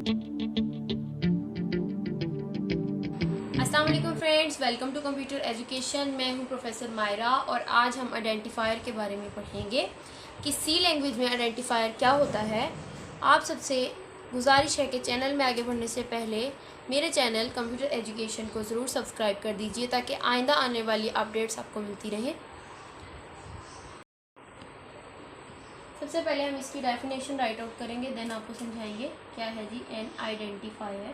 अस्सलाम वालेकुम friends, welcome to computer education. मैं हूं प्रोफेसर मायरा और आज हम आइडेंटिफायर के बारे में पढ़ेंगे कि सी लैंग्वेज में आइडेंटिफायर क्या होता है। आप सबसे गुजारिश है कि चैनल में आगे बढ़ने से पहले मेरे चैनल कंप्यूटर एजुकेशन को ज़रूर सब्सक्राइब कर दीजिए ताकि आइंदा आने वाली अपडेट्स आपको मिलती रहें। सबसे पहले हम इसकी डेफिनेशन राइट आउट करेंगे, देन आपको समझाएंगे क्या है जी an identifier.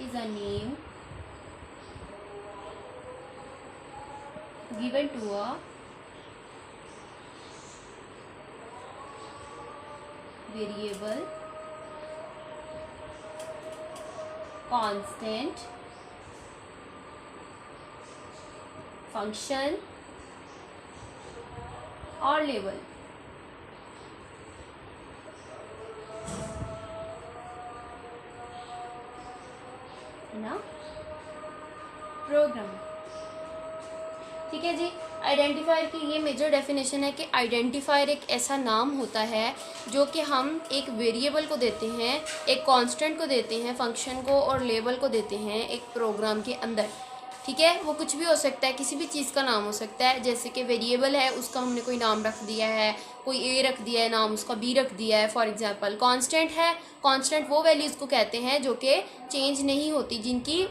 Is a name given to a variable, constant, function or label। ना प्रोग्राम। ठीक है जी। आइडेंटिफायर की ये मेजर डेफिनेशन है कि आइडेंटिफायर एक ऐसा नाम होता है जो कि हम एक वेरिएबल को देते हैं, एक कांस्टेंट को देते हैं, फंक्शन को और लेबल को देते हैं एक प्रोग्राम के अंदर। ठीक है, वो कुछ भी हो सकता है, किसी भी चीज़ का नाम हो सकता है। जैसे कि वेरिएबल है, उसका हमने कोई नाम रख दिया है, कोई ए रख दिया है नाम, उसका बी रख दिया है फॉर एग्जांपल। कांस्टेंट है, कांस्टेंट वो वैल्यूज़ को कहते हैं जो कि चेंज नहीं होती, जिनकी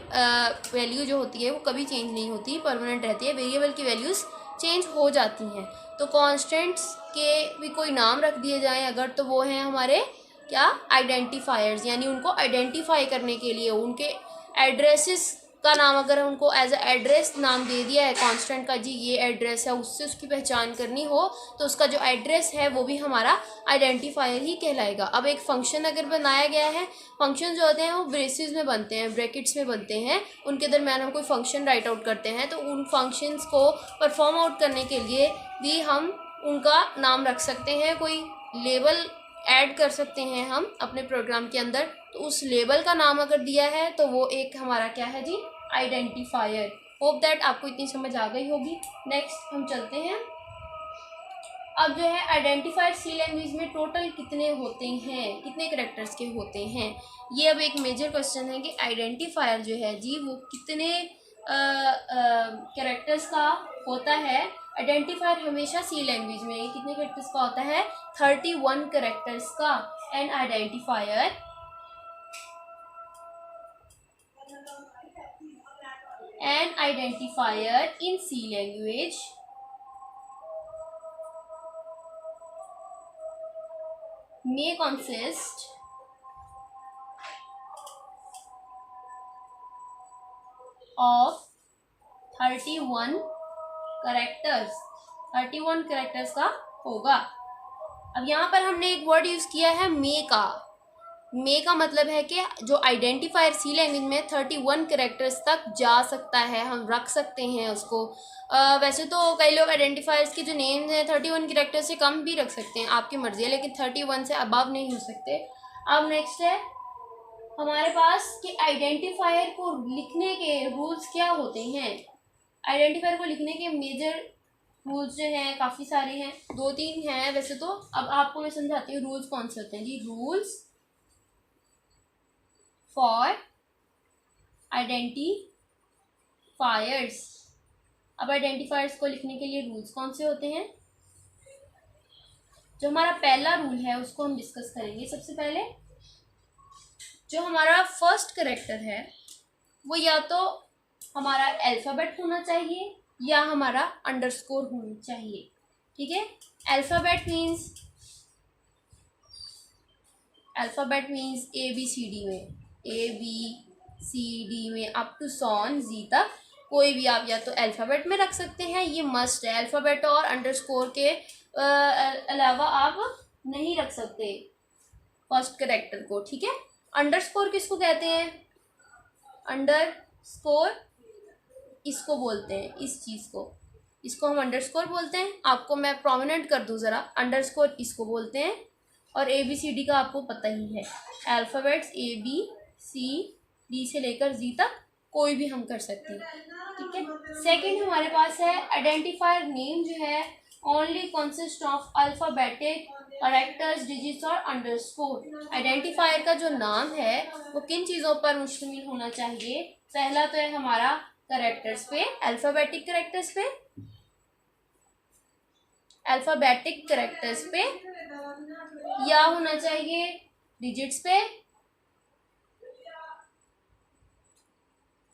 वैल्यू जो होती है वो कभी चेंज नहीं होती, परमानेंट रहती है। वेरिएबल की वैल्यूज़ चेंज हो जाती हैं। तो कांस्टेंट्स के भी कोई नाम रख दिए जाएँ अगर, तो वो हैं हमारे क्या आइडेंटिफायर्स, यानी उनको आइडेंटिफाई करने के लिए उनके एड्रेसेस का नाम, अगर उनको एज एड्रेस नाम दे दिया है कांस्टेंट का, जी ये एड्रेस है, उससे उसकी पहचान करनी हो तो उसका जो एड्रेस है वो भी हमारा आइडेंटिफायर ही कहलाएगा। अब एक फंक्शन अगर बनाया गया है, फंक्शन जो होते हैं वो ब्रेसेस में बनते हैं, ब्रैकेट्स में बनते हैं, उनके दरम्यान हम कोई फंक्शन राइट आउट करते हैं, तो उन फंक्शंस को परफॉर्म आउट करने के लिए भी हम उनका नाम रख सकते हैं, कोई लेबल ऐड कर सकते हैं हम अपने प्रोग्राम के अंदर। तो उस लेबल का नाम अगर दिया है तो वो एक हमारा क्या है जी आइडेंटिफायर। होप दैट आपको इतनी समझ आ गई होगी। नेक्स्ट हम चलते हैं। अब जो है आइडेंटिफायर सी लैंग्वेज में टोटल कितने होते हैं, कितने कैरेक्टर्स के होते हैं, ये अब एक मेजर क्वेश्चन है कि आइडेंटिफायर जो है जी वो कितने कैरेक्टर्स का होता है। आइडेंटिफायर हमेशा सी लैंग्वेज में कितने कैरेक्टर्स का होता है, 31 कैरेक्टर्स का। N identifier in C language may consist of 31 characters. 31 characters का होगा। अब यहाँ पर हमने एक वर्ड यूज़ किया है मे का। मे का मतलब है कि जो आइडेंटिफायर सी लैंग्वेज में 31 कैरेक्टर्स तक जा सकता है, हम रख सकते हैं उसको। वैसे तो कई लोग आइडेंटिफायर्स के जो नेम्स हैं 31 कैरेक्टर से कम भी रख सकते हैं, आपकी मर्जी है, लेकिन 31 से अबव नहीं हो सकते। अब नेक्स्ट है हमारे पास कि आइडेंटिफायर को लिखने के रूल्स क्या होते हैं। आइडेंटिफायर को लिखने के मेजर रूल्स जो हैं काफ़ी सारे हैं, 2-3 हैं वैसे तो। अब आपको मैं समझाती हूँ रूल्स कौन से होते हैं जी। Rules for identifiers. अब आइडेंटिफायर्स को लिखने के लिए रूल्स कौन से होते हैं। जो हमारा पहला रूल है उसको हम डिस्कस करेंगे। सबसे पहले जो हमारा फर्स्ट कैरेक्टर है वो या तो हमारा अल्फ़ाबेट होना चाहिए या हमारा अंडरस्कोर होना चाहिए। ठीक है, अल्फ़ाबेट मीन्स ABCD में, ABCD में अप टू सॉन जी तक कोई भी आप या तो अल्फ़ाबेट में रख सकते हैं, ये मस्ट है। अल्फ़ाबेट और अंडरस्कोर के अलावा आप नहीं रख सकते फर्स्ट कैरेक्टर को। ठीक है, अंडरस्कोर किसको कहते हैं, अंडरस्कोर इसको बोलते हैं, इस चीज़ को, इसको हम अंडरस्कोर बोलते हैं। आपको मैं प्रोमिनेंट कर दूँ ज़रा, अंडरस्कोर इसको बोलते हैं। और ABCD का आपको पता ही है, अल्फ़ाबेट्स ABCD से लेकर जी तक कोई भी हम कर सकते हैं। ठीक है, सेकंड हमारे पास है आइडेंटिफायर नेम जो है only consist of alphabetic characters, digits और अंडरस्कोर। आइडेंटिफायर का जो नाम है वो किन चीज़ों पर मुश्तमिल होना चाहिए? पहला तो है हमारा कैरेक्टर्स पे, अल्फ़ाबेटिक कैरेक्टर्स पे, अल्फ़ाबेटिक कैरेक्टर्स पे, या होना चाहिए डिजिट्स पे,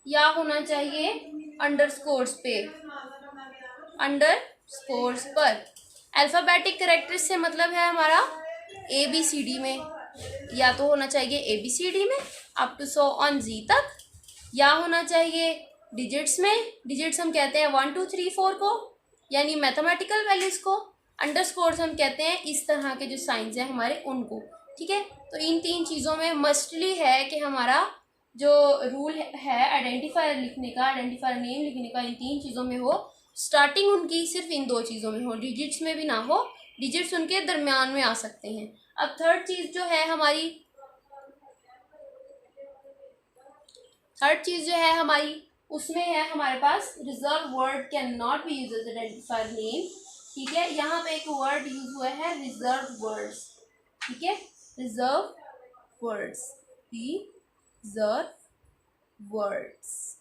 या होना चाहिए अंडरस्कोर्स पे, अंडरस्कोर्स पर। अल्फ़ाबेटिक कैरेक्टर्स से मतलब है हमारा ABCD में, या तो होना चाहिए ABCD में अप टू 100 ऑन Z तक, या होना चाहिए डिजिट्स में। डिजिट्स हम कहते हैं 1 2 3 4 को, यानी मैथमेटिकल वैल्यूज़ को। अंडरस्कोर्स हम कहते हैं इस तरह के जो साइंस हैं हमारे उनको। ठीक है, तो इन तीन चीज़ों में मस्टली है कि हमारा जो रूल है आइडेंटिफायर लिखने का, आइडेंटिफायर नेम लिखने का, इन तीन चीज़ों में हो। स्टार्टिंग उनकी सिर्फ इन दो चीज़ों में हो, डिजिट्स में भी ना हो, डिजिट्स उनके दरमियान में आ सकते हैं। अब थर्ड चीज़ जो है हमारी, थर्ड चीज़ जो है हमारी उसमें है हमारे पास reserve word can not be use as identifier name. ठीक है, यहाँ पे एक वर्ड यूज हुआ है रिजर्व वर्ड्स। ठीक है, रिजर्व वर्ड्स, रिजर्व वर्ड्स,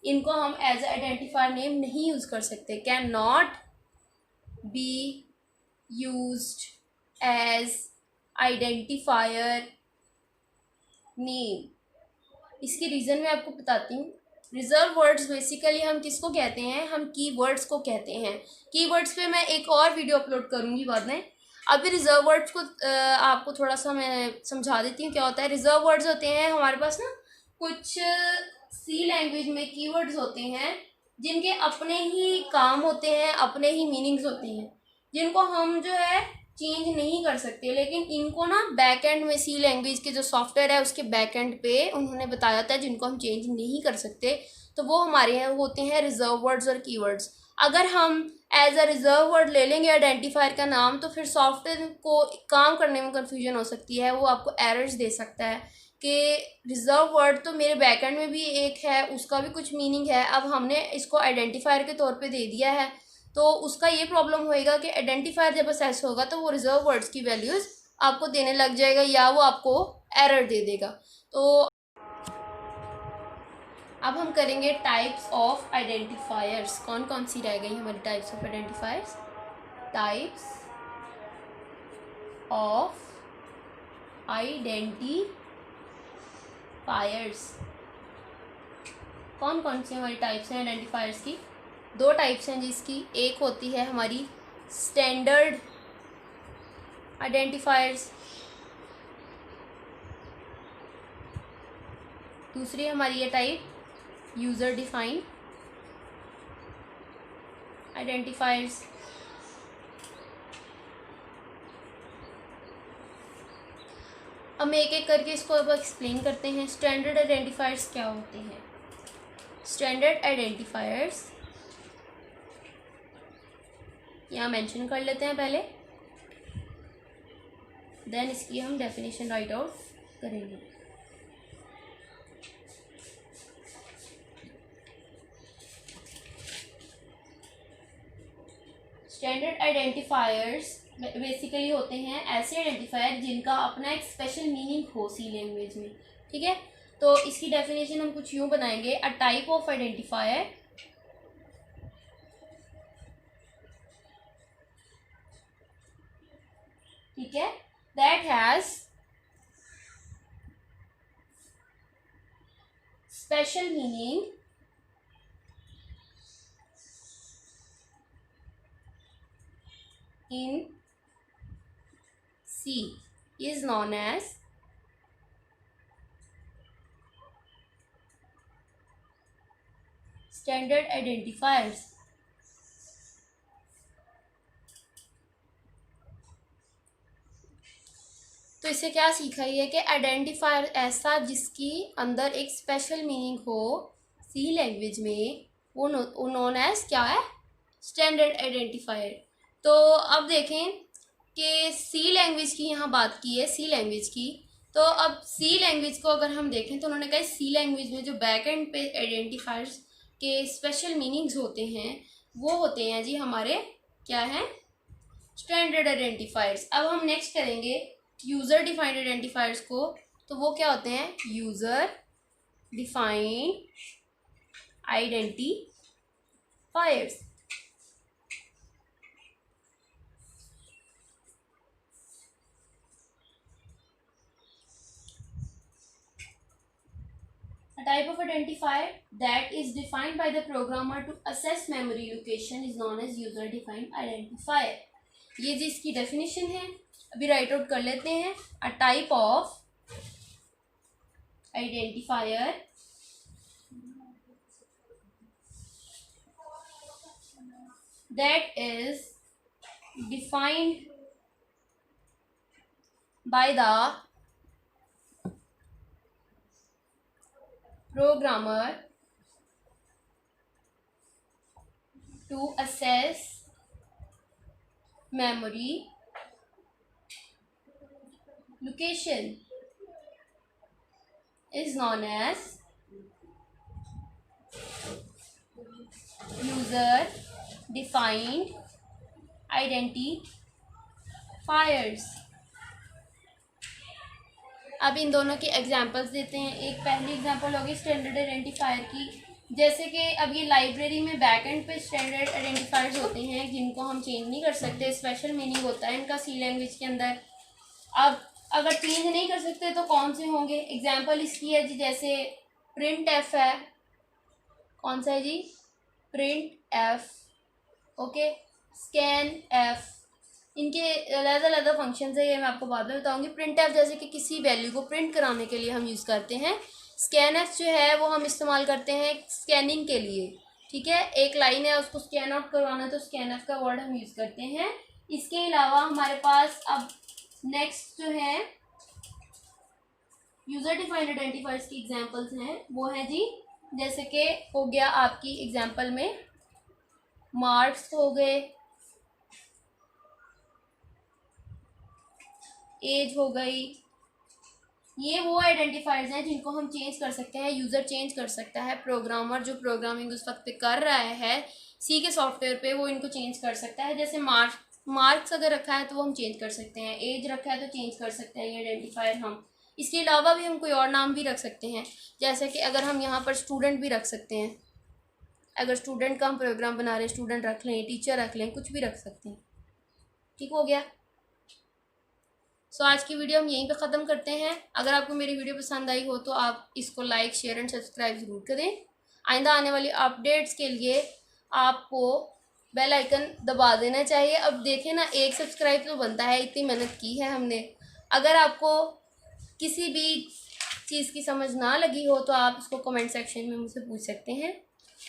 इनको हम एज आइडेंटिफायर नेम नहीं यूज कर सकते। Can not be used as identifier name. इसकी रीज़न मैं आपको बताती हूँ। रिजर्व वर्ड्स बेसिकली हम किसको कहते हैं? हम कीवर्ड्स को कहते हैं। कीवर्ड्स पे मैं एक और वीडियो अपलोड करूँगी बाद में। अभी रिजर्व वर्ड्स को आपको थोड़ा सा मैं समझा देती हूँ क्या होता है। रिजर्व वर्ड्स होते हैं हमारे पास ना, कुछ सी लैंग्वेज में कीवर्ड्स होते हैं जिनके अपने ही काम होते हैं, अपने ही मीनिंग्स होते हैं, जिनको हम जो है चेंज नहीं कर सकते। लेकिन इनको ना बैक एंड में सी लैंग्वेज के जो सॉफ्टवेयर है उसके बैक एंड पे उन्होंने बताया था जिनको हम चेंज नहीं कर सकते, तो वो हमारे यहाँ होते हैं रिजर्व वर्ड्स और कीवर्ड्स। अगर हम एज अ रिजर्व वर्ड ले लेंगे आइडेंटिफायर का नाम, तो फिर सॉफ्टवेयर को काम करने में कन्फ्यूजन हो सकती है, वो आपको एरर्स दे सकता है कि रिजर्व वर्ड तो मेरे बैक एंड में भी एक है, उसका भी कुछ मीनिंग है, अब हमने इसको आइडेंटिफायर के तौर पे दे दिया है, तो उसका ये प्रॉब्लम होएगा कि आइडेंटिफायर जब असेस होगा तो वो रिजर्व वर्ड्स की वैल्यूज़ आपको देने लग जाएगा या वो आपको एरर दे देगा। तो अब हम करेंगे टाइप्स ऑफ आइडेंटिफायर्स। कौन कौन सी रह गई हमारी types of identifiers? Types of identifiers. कौन कौन सी हमारी टाइप्स हैं आइडेंटिफायर्स की? दो टाइप्स हैं जिसकी, एक होती है हमारी स्टैंडर्ड आइडेंटिफायर्स, दूसरी हमारी ये टाइप यूज़र डिफाइंड आइडेंटिफायर्स। अब हम एक एक करके इसको अब एक्सप्लेन करते हैं। स्टैंडर्ड आइडेंटिफायर्स क्या होते हैं? स्टैंडर्ड आइडेंटिफायर्स यहाँ मेंशन कर लेते हैं पहले, देन इसकी हम डेफिनेशन राइट आउट करेंगे। स्टैंडर्ड आइडेंटिफायर्स बेसिकली होते हैं ऐसे आइडेंटिफायर जिनका अपना एक स्पेशल मीनिंग हो सी लैंग्वेज में। ठीक है, तो इसकी डेफिनेशन हम कुछ यूँ बनाएंगे। अ टाइप ऑफ आइडेंटिफायर ठीक है that has special meaning in C is known as standard identifiers। तो इससे क्या सीखा ये कि आइडेंटिफायर ऐसा जिसकी अंदर एक स्पेशल मीनिंग हो सी लैंग्वेज में, वो नोन एज क्या है? Standard identifier. तो अब देखें कि सी लैंग्वेज की यहाँ बात की है, सी लैंग्वेज की। तो अब सी लैंग्वेज को अगर हम देखें तो उन्होंने कहा सी लैंग्वेज में जो बैक एंड पे आइडेंटिफायर्स के स्पेशल मीनिंग्स होते हैं वो होते हैं जी हमारे क्या है, स्टैंडर्ड आइडेंटिफायर्स। अब हम नेक्स्ट करेंगे यूज़र डिफाइंड आइडेंटिफायर्स को। तो वो क्या होते हैं, user defined identifiers. A type of identifier that is defined by the programmer to assess memory location is known as user defined identifier। ये जी इसकी डेफिनेशन है, अभी राइट आउट कर लेते हैं। A type of identifier that is defined by the programmer to assess memory location is known as user defined identifiers। अब इन दोनों की एग्जांपल्स देते हैं। एक पहली एग्जांपल होगी स्टैंडर्ड आइडेंटिफायर की, जैसे कि अब ये लाइब्रेरी में बैकएंड पे स्टैंडर्ड आइडेंटिफायर्स होते हैं जिनको हम चेंज नहीं कर सकते, स्पेशल मीनिंग होता है इनका सी लैंग्वेज के अंदर। अब अगर चेंज नहीं कर सकते तो कौन से होंगे, एग्जांपल इसकी है जी, जैसे प्रिंट एफ है, कौन सा है जी, printf, okay, scanf, इनके अलग अलग फंक्शंस है, ये मैं आपको बाद में बताऊंगी। प्रिंट एफ जैसे कि किसी वैल्यू को प्रिंट कराने के लिए हम यूज़ करते हैं। स्कैन एफ जो है वो हम इस्तेमाल करते हैं स्कैनिंग के लिए, ठीक है, एक लाइन है उसको स्कैन आउट करवाना है तो स्कैन एफ का वर्ड हम यूज़ करते हैं। इसके अलावा हमारे पास अब नेक्स्ट जो है यूज़र डिफाइंड आइडेंटिफायर्स की एग्जांपल्स हैं, वो है जी, जैसे कि हो गया आपकी एग्जांपल में मार्क्स हो गए, एज हो गई, ये वो आइडेंटिफायर्स हैं जिनको हम चेंज कर सकते हैं, यूज़र चेंज कर सकता है, प्रोग्रामर जो प्रोग्रामिंग उस वक्त पे कर रहा है सी के सॉफ्टवेयर पे वो इनको चेंज कर सकता है। जैसे मार्क्स अगर रखा है तो वो हम चेंज कर सकते हैं, एज रखा है तो चेंज कर सकते हैं ये आइडेंटिफायर हम। इसके अलावा भी हम कोई और नाम भी रख सकते हैं, जैसे कि अगर हम यहाँ पर स्टूडेंट भी रख सकते हैं, अगर स्टूडेंट का हम प्रोग्राम बना रहे हैं स्टूडेंट रख लें, टीचर रख लें, कुछ भी रख सकते हैं, ठीक हो गया। सो आज की वीडियो हम यहीं पे ख़त्म करते हैं। अगर आपको मेरी वीडियो पसंद आई हो तो आप इसको लाइक शेयर एंड सब्सक्राइब ज़रूर करें। आइंदा आने वाली अपडेट्स के लिए आपको बेल आइकन दबा देना चाहिए। अब देखें ना, एक सब्सक्राइब तो बनता है, इतनी मेहनत की है हमने। अगर आपको किसी भी चीज़ की समझ ना लगी हो तो आप इसको कमेंट सेक्शन में मुझसे पूछ सकते हैं।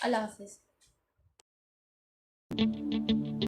अल्लाह हाफिज़।